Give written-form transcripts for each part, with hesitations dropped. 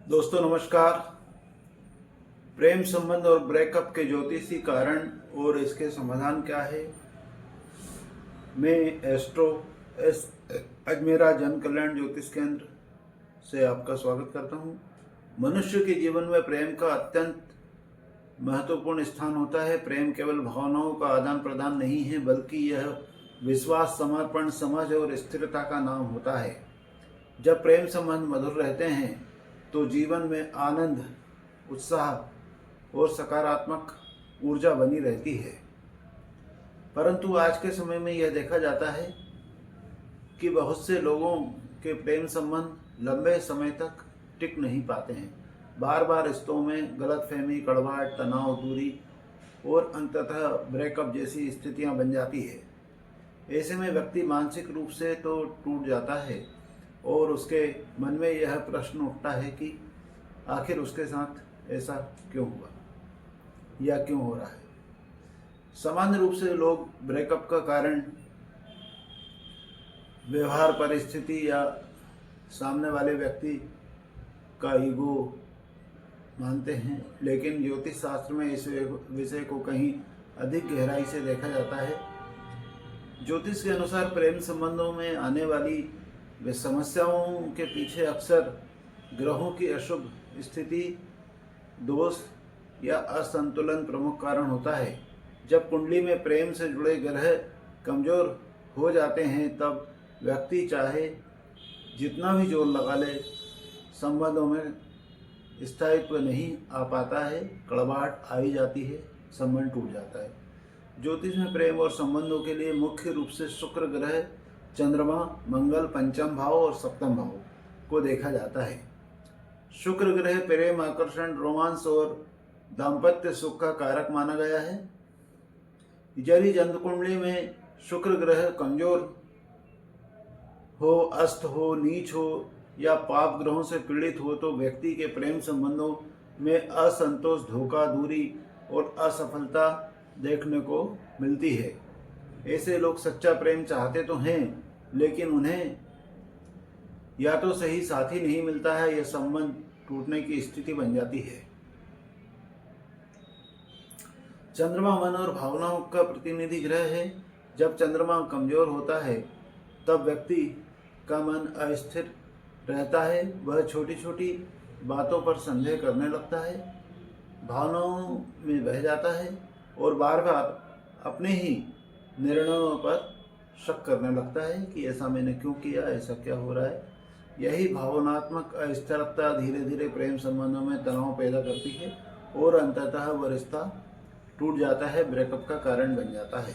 दोस्तों नमस्कार। प्रेम संबंध और ब्रेकअप के ज्योतिषी कारण और इसके समाधान क्या है, मैं एस्ट्रो अजमेरा जन कल्याण ज्योतिष केंद्र से आपका स्वागत करता हूं। मनुष्य के जीवन में प्रेम का अत्यंत महत्वपूर्ण स्थान होता है। प्रेम केवल भावनाओं का आदान प्रदान नहीं है, बल्कि यह विश्वास, समर्पण, समझ और स्थिरता का नाम होता है। जब प्रेम संबंध मधुर रहते हैं तो जीवन में आनंद, उत्साह और सकारात्मक ऊर्जा बनी रहती है। परंतु आज के समय में यह देखा जाता है कि बहुत से लोगों के प्रेम संबंध लंबे समय तक टिक नहीं पाते हैं। बार बार रिश्तों में गलतफहमी, कड़वाहट, तनाव, दूरी और अंततः ब्रेकअप जैसी स्थितियां बन जाती है। ऐसे में व्यक्ति मानसिक रूप से तो टूट जाता है और उसके मन में यह प्रश्न उठता है कि आखिर उसके साथ ऐसा क्यों हुआ या क्यों हो रहा है। सामान्य रूप से लोग ब्रेकअप का कारण व्यवहार, परिस्थिति या सामने वाले व्यक्ति का ईगो मानते हैं, लेकिन ज्योतिष शास्त्र में इस विषय को कहीं अधिक गहराई से देखा जाता है। ज्योतिष के अनुसार प्रेम संबंधों में आने वाली वे समस्याओं के पीछे अक्सर ग्रहों की अशुभ स्थिति, दोष या असंतुलन प्रमुख कारण होता है। जब कुंडली में प्रेम से जुड़े ग्रह कमजोर हो जाते हैं, तब व्यक्ति चाहे जितना भी जोर लगा ले, संबंधों में स्थायित्व नहीं आ पाता है। कड़वाहट आ ही जाती है, संबंध टूट जाता है। ज्योतिष में प्रेम और संबंधों के लिए मुख्य रूप से शुक्र ग्रह, चंद्रमा, मंगल, पंचम भाव और सप्तम भाव को देखा जाता है। शुक्र ग्रह प्रेम, आकर्षण, रोमांस और दाम्पत्य सुख का कारक माना गया है। यदि जन्म कुंडली में शुक्र ग्रह कमजोर हो, अस्त हो, नीच हो या पाप ग्रहों से पीड़ित हो तो व्यक्ति के प्रेम संबंधों में असंतोष, धोखा, दूरी और असफलता देखने को मिलती है। ऐसे लोग सच्चा प्रेम चाहते तो हैं, लेकिन उन्हें या तो सही साथी नहीं मिलता है या संबंध टूटने की स्थिति बन जाती है। चंद्रमा मन और भावनाओं का प्रतिनिधि ग्रह है। जब चंद्रमा कमजोर होता है तब व्यक्ति का मन अस्थिर रहता है। वह छोटी छोटी बातों पर संदेह करने लगता है, भावनाओं में बह जाता है और बार बार अपने ही निर्णयों पर शक करने लगता है कि ऐसा मैंने क्यों किया, ऐसा क्या हो रहा है। यही भावनात्मक अस्थिरता धीरे धीरे प्रेम संबंधों में तनाव पैदा करती है और अंततः वह रिश्ता टूट जाता है, ब्रेकअप का कारण बन जाता है।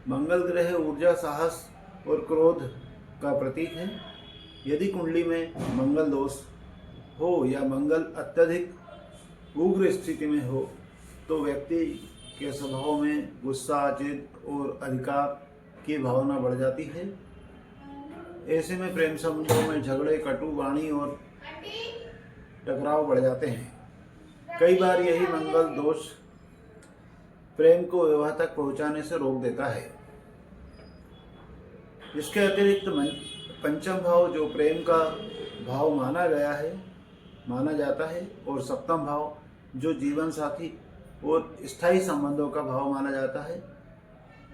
मंगल ग्रह ऊर्जा, साहस और क्रोध का प्रतीक है। यदि कुंडली में मंगल दोष हो या मंगल अत्यधिक उग्र स्थिति में हो तो व्यक्ति के स्वभाव में गुस्सा, जिद और अधिकार की भावना बढ़ जाती है। ऐसे में प्रेम संबंधों में झगड़े, कटु वाणी और टकराव बढ़ जाते हैं। कई बार यही मंगल दोष प्रेम को विवाह तक पहुंचाने से रोक देता है। इसके अतिरिक्त पंचम भाव, जो प्रेम का भाव माना जाता है, और सप्तम भाव, जो जीवन साथी और स्थायी संबंधों का भाव माना जाता है,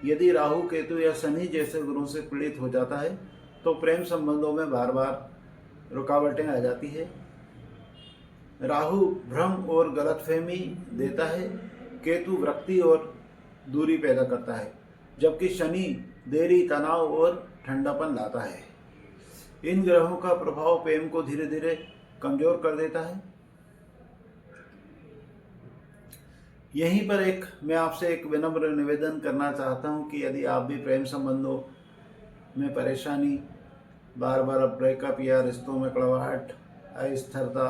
यदि राहु, केतु या शनि जैसे ग्रहों से पीड़ित हो जाता है तो प्रेम संबंधों में बार बार रुकावटें आ जाती है। राहु भ्रम और गलतफहमी देता है, केतु विरक्ति और दूरी पैदा करता है, जबकि शनि देरी, तनाव और ठंडापन लाता है। इन ग्रहों का प्रभाव प्रेम को धीरे धीरे कमजोर कर देता है। यहीं पर मैं आपसे एक विनम्र निवेदन करना चाहता हूं कि यदि आप भी प्रेम संबंधों में परेशानी, बार बार ब्रेकअप या रिश्तों में कड़वाहट, अस्थिरता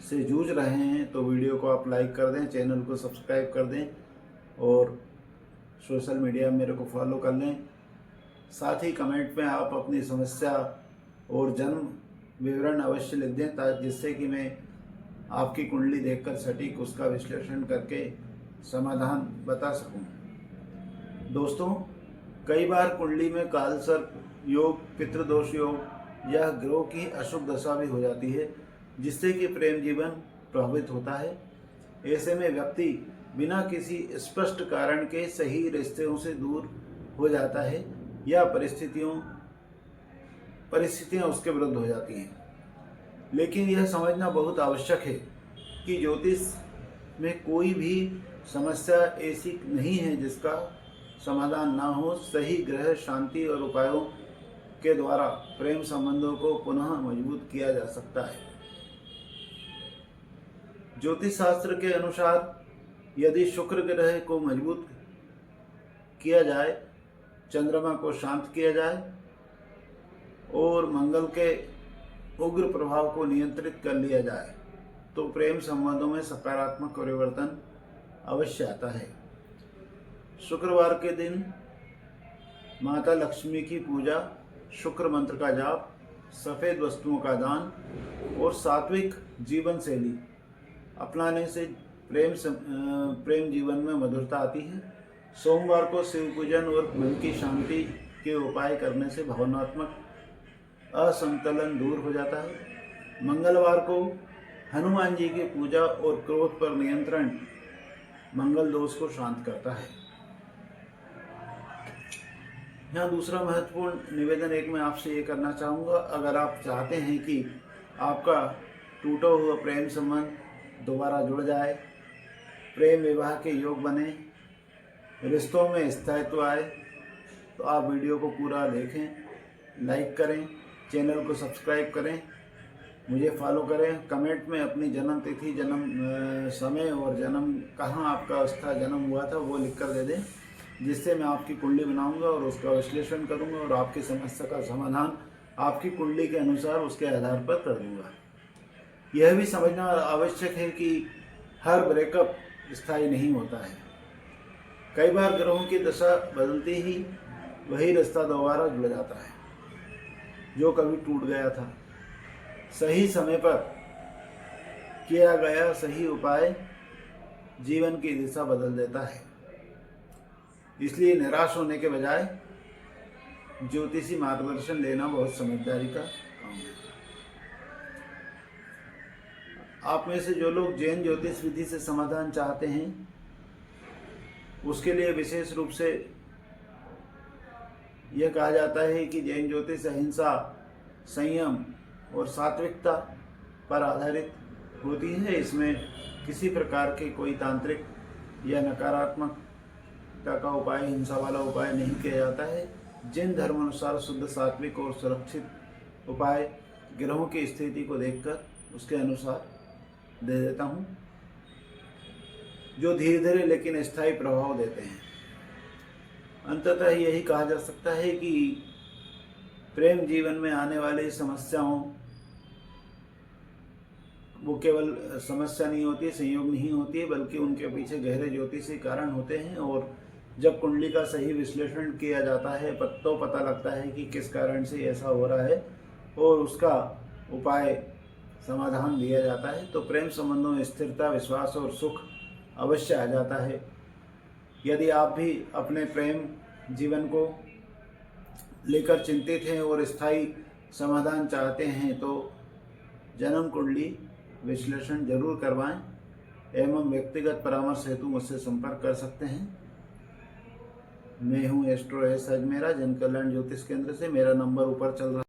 से जूझ रहे हैं तो वीडियो को आप लाइक कर दें, चैनल को सब्सक्राइब कर दें और सोशल मीडिया में मेरे को फॉलो कर लें। साथ ही कमेंट में आप अपनी समस्या और जन्म विवरण अवश्य लिख दें, जिससे कि मैं आपकी कुंडली देखकर सटीक उसका विश्लेषण करके समाधान बता सकूं। दोस्तों, कई बार कुंडली में कालसर्प योग, पितृदोष योग यह ग्रहों की अशुभ दशा भी हो जाती है, जिससे कि प्रेम जीवन प्रभावित होता है। ऐसे में व्यक्ति बिना किसी स्पष्ट कारण के सही रिश्तों से दूर हो जाता है या परिस्थितियां उसके विरुद्ध हो जाती हैं। लेकिन यह समझना बहुत आवश्यक है कि ज्योतिष में कोई भी समस्या ऐसी नहीं है जिसका समाधान ना हो। सही ग्रह शांति और उपायों के द्वारा प्रेम संबंधों को पुनः मजबूत किया जा सकता है। ज्योतिष शास्त्र के अनुसार यदि शुक्र ग्रह को मजबूत किया जाए, चंद्रमा को शांत किया जाए और मंगल के उग्र प्रभाव को नियंत्रित कर लिया जाए तो प्रेम संबंधों में सकारात्मक परिवर्तन अवश्य आता है। शुक्रवार के दिन माता लक्ष्मी की पूजा, शुक्र मंत्र का जाप, सफ़ेद वस्तुओं का दान और सात्विक जीवन शैली अपनाने से प्रेम जीवन में मधुरता आती है। सोमवार को शिव पूजन और मन की शांति के उपाय करने से भावनात्मक असंतुलन दूर हो जाता है। मंगलवार को हनुमान जी की पूजा और क्रोध पर नियंत्रण मंगल दोष को शांत करता है। यहाँ दूसरा महत्वपूर्ण निवेदन एक मैं आपसे ये करना चाहूँगा, अगर आप चाहते हैं कि आपका टूटा हुआ प्रेम संबंध दोबारा जुड़ जाए, प्रेम विवाह के योग बने, रिश्तों में स्थायित्व आए, तो आप वीडियो को पूरा देखें, लाइक करें, चैनल को सब्सक्राइब करें, मुझे फॉलो करें, कमेंट में अपनी जन्म तिथि, जन्म समय और जन्म कहाँ आपका जन्म हुआ था वो लिख कर दे दें, जिससे मैं आपकी कुंडली बनाऊंगा और उसका विश्लेषण करूंगा और आपकी समस्या का समाधान आपकी कुंडली के अनुसार उसके आधार पर कर दूंगा। यह भी समझना आवश्यक है कि हर ब्रेकअप स्थायी नहीं होता है। कई बार ग्रहों की दशा बदलती ही वही रिश्ता दोबारा जुड़ जाता है जो कभी टूट गया था। सही समय पर किया गया सही उपाय जीवन की दिशा बदल देता है। इसलिए निराश होने के बजाय ज्योतिषी मार्गदर्शन लेना बहुत समझदारी का काम है। आप में से जो लोग जैन ज्योतिष विधि से समाधान चाहते हैं, उसके लिए विशेष रूप से यह कहा जाता है कि जैन ज्योतिष अहिंसा, संयम और सात्विकता पर आधारित होती है। इसमें किसी प्रकार के कोई तांत्रिक या नकारात्मकता का उपाय, हिंसा वाला उपाय नहीं किया जाता है। जैन धर्म अनुसार शुद्ध, सात्विक और सुरक्षित उपाय ग्रहों की स्थिति को देखकर उसके अनुसार दे देता हूँ, जो धीरे धीरे लेकिन स्थायी प्रभाव देते हैं। अंततः यही कहा जा सकता है कि प्रेम जीवन में आने वाली समस्याओं, वो केवल समस्या नहीं होती, संयोग नहीं होती है, बल्कि उनके पीछे गहरे ज्योतिषी कारण होते हैं। और जब कुंडली का सही विश्लेषण किया जाता है तो पता लगता है कि किस कारण से ऐसा हो रहा है और उसका उपाय, समाधान दिया जाता है, तो प्रेम संबंधों में स्थिरता, विश्वास और सुख अवश्य आ जाता है। यदि आप भी अपने प्रेम जीवन को लेकर चिंतित हैं और स्थायी समाधान चाहते हैं तो जन्म कुंडली विश्लेषण जरूर करवाएं एवं व्यक्तिगत परामर्श हेतु मुझसे संपर्क कर सकते हैं। मैं हूं एस्ट्रो एस अजमेरा, जन कल्याण ज्योतिष केंद्र से। मेरा नंबर ऊपर चल रहा है।